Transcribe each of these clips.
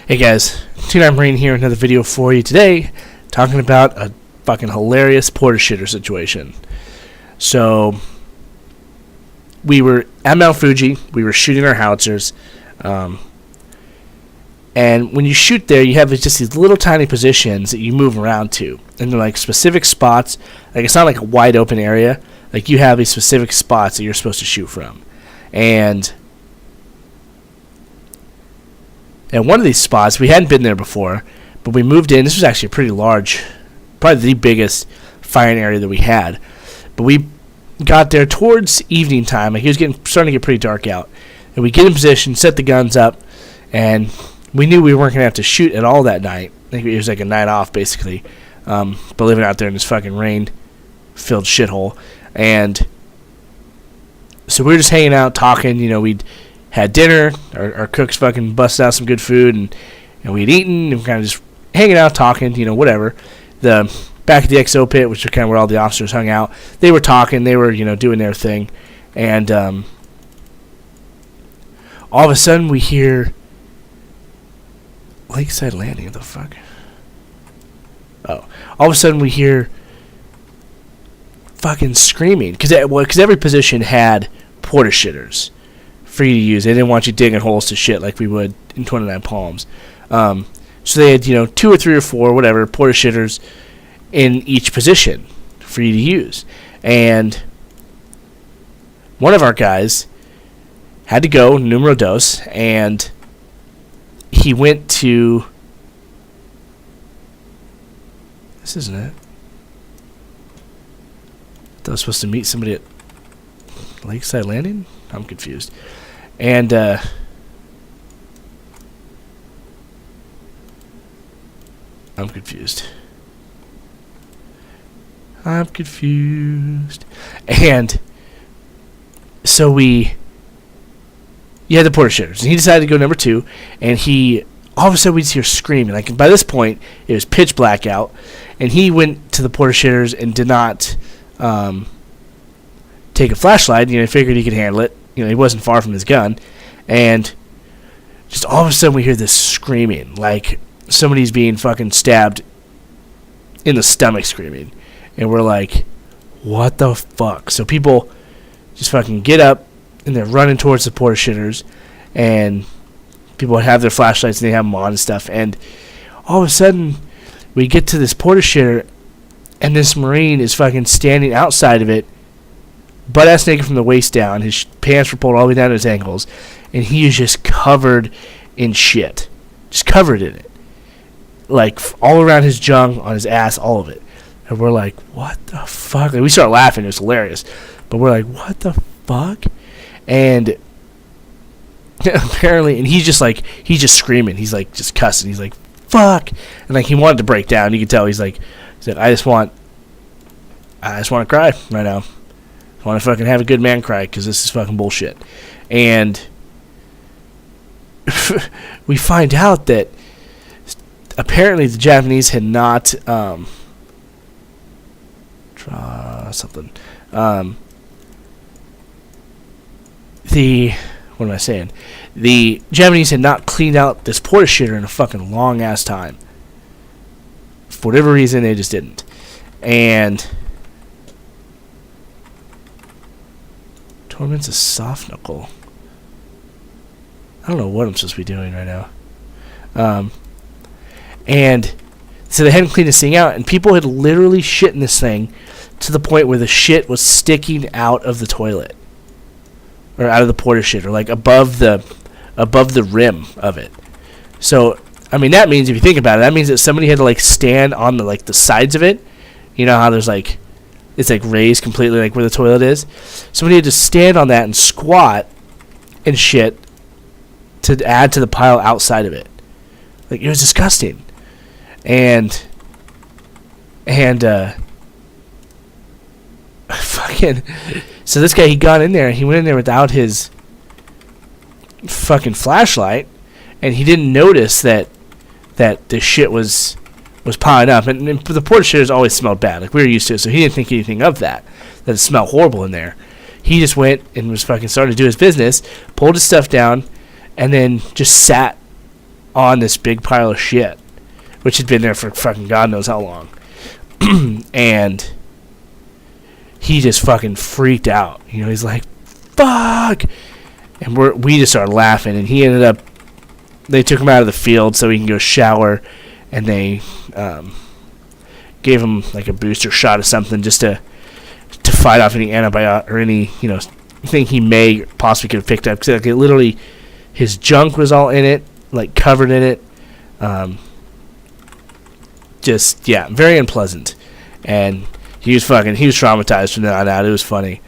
Hey guys, T9 Marine here, another video for you today, talking about a fucking hilarious porta shitter situation. So, we were at Mount Fuji, we were shooting our howitzers, and when you shoot there, you have just these little tiny positions that you move around to, and they're like specific spots. Like, it's not like a wide open area, like you have these specific spots that you're supposed to shoot from. And one of these spots, we hadn't been there before, but we moved in. This was actually a pretty large, probably the biggest firing area that we had. But we got there towards evening time. Like, it was starting to get pretty dark out. And we get in position, set the guns up, and we knew we weren't going to have to shoot at all that night. I think it was like a night off, basically. But living out there in this fucking rain-filled shithole. And so we were just hanging out, talking. You know, we'd had dinner, our cooks fucking busted out some good food, and we'd eaten, and kind of just hanging out, talking, you know, whatever. The back of the XO pit, which is kind of where all the officers hung out, they were talking, they were, you know, doing their thing, and all of a sudden we hear Lakeside Landing. What the fuck? Oh, all of a sudden we hear fucking screaming, because every position had porta shitters for you to use. They didn't want you digging holes to shit like we would in 29 Palms. So they had, you know, 2 or 3 or 4, whatever, porta shitters in each position for you to use. And one of our guys had to go, numero dos, and he went to... This isn't it. I thought I was supposed to meet somebody at Lakeside Landing? I'm confused. And I'm confused. And so you had the porta shitters, and he decided to go number 2, and all of a sudden we'd hear screaming. Like, by this point, it was pitch black out, and he went to the porta shitters and did not take a flashlight. You know, he figured he could handle it. You know, he wasn't far from his gun, and just all of a sudden we hear this screaming, like somebody's being fucking stabbed in the stomach, screaming, and we're like, what the fuck? So people just fucking get up, and they're running towards the porta shitters, and people have their flashlights, and they have them on and stuff, and all of a sudden we get to this porta shitter, and this Marine is fucking standing outside of it, butt-ass naked from the waist down. His pants were pulled all the way down to his ankles, and he is just covered in shit. Just covered in it. Like, all around his junk, on his ass, all of it. And we're like, what the fuck? Like, we started laughing. It was hilarious. But we're like, what the fuck? And apparently, and he's just screaming. He's like, just cussing. He's like, fuck. And like, he wanted to break down. You could tell. He said, I just want to cry right now. I want to fucking have a good man cry, because this is fucking bullshit. And we find out that apparently the Japanese had not the Japanese had not cleaned out this porta shitter in a fucking long ass time. For whatever reason, they just didn't. And Torment's a soft knuckle. I don't know what I'm supposed to be doing right now. And so they hadn't cleaned this thing out, and people had literally shit in this thing to the point where the shit was sticking out of the toilet, or out of the porta shitter, like above the rim of it. So, I mean, that means, if you think about it, that means that somebody had to like stand on the sides of it. You know how there's like, it's like raised completely, like where the toilet is. Somebody had to stand on that and squat and shit to add to the pile outside of it. Like, it was disgusting. And fucking, so this guy, he got in there, he went in there without his fucking flashlight, and he didn't notice that the shit was piling up, and the porta shitters always smelled bad. Like, we were used to it, so he didn't think anything of that it smelled horrible in there. He just went and was fucking starting to do his business, pulled his stuff down, and then just sat on this big pile of shit, which had been there for fucking God knows how long. And he just fucking freaked out. You know, he's like, fuck! And we just started laughing, and he ended up, they took him out of the field so he can go shower, and they gave him like a booster shot or something just to fight off any antibiotic or any, you know, thing he may possibly could have picked up. Because like, literally, his junk was all in it, like covered in it. Just, yeah, very unpleasant. And he was traumatized from then on out. It was funny.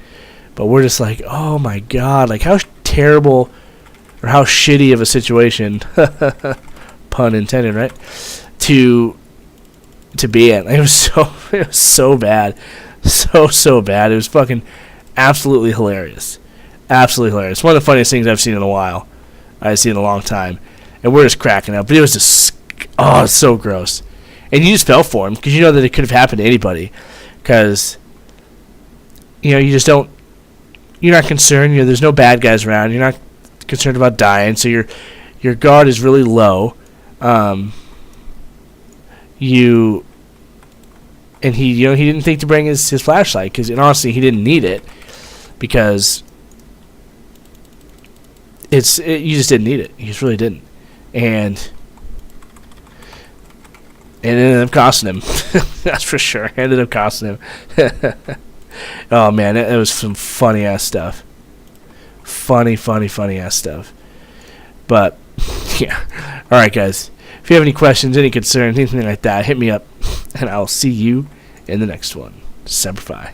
But we're just like, oh my God, like how terrible or how shitty of a situation, pun intended, right? To be in. It was so bad. So bad. It was fucking absolutely hilarious. Absolutely hilarious. One of the funniest things I've seen in a while. I've seen in a long time. And we're just cracking up. But it was just, it's so gross. And you just fell for him because you know that it could have happened to anybody. Because, you know, you just don't, you're not concerned. You know, there's no bad guys around. You're not concerned about dying. So your guard is really low. And he, you know, he didn't think to bring his flashlight because, honestly, he didn't need it because you just didn't need it. You just really didn't, and it ended up costing him. That's for sure. It ended up costing him. Oh man, it was some funny ass stuff. Funny ass stuff. But yeah, all right, guys. If you have any questions, any concerns, anything like that, hit me up, and I'll see you in the next one. Semper Fi.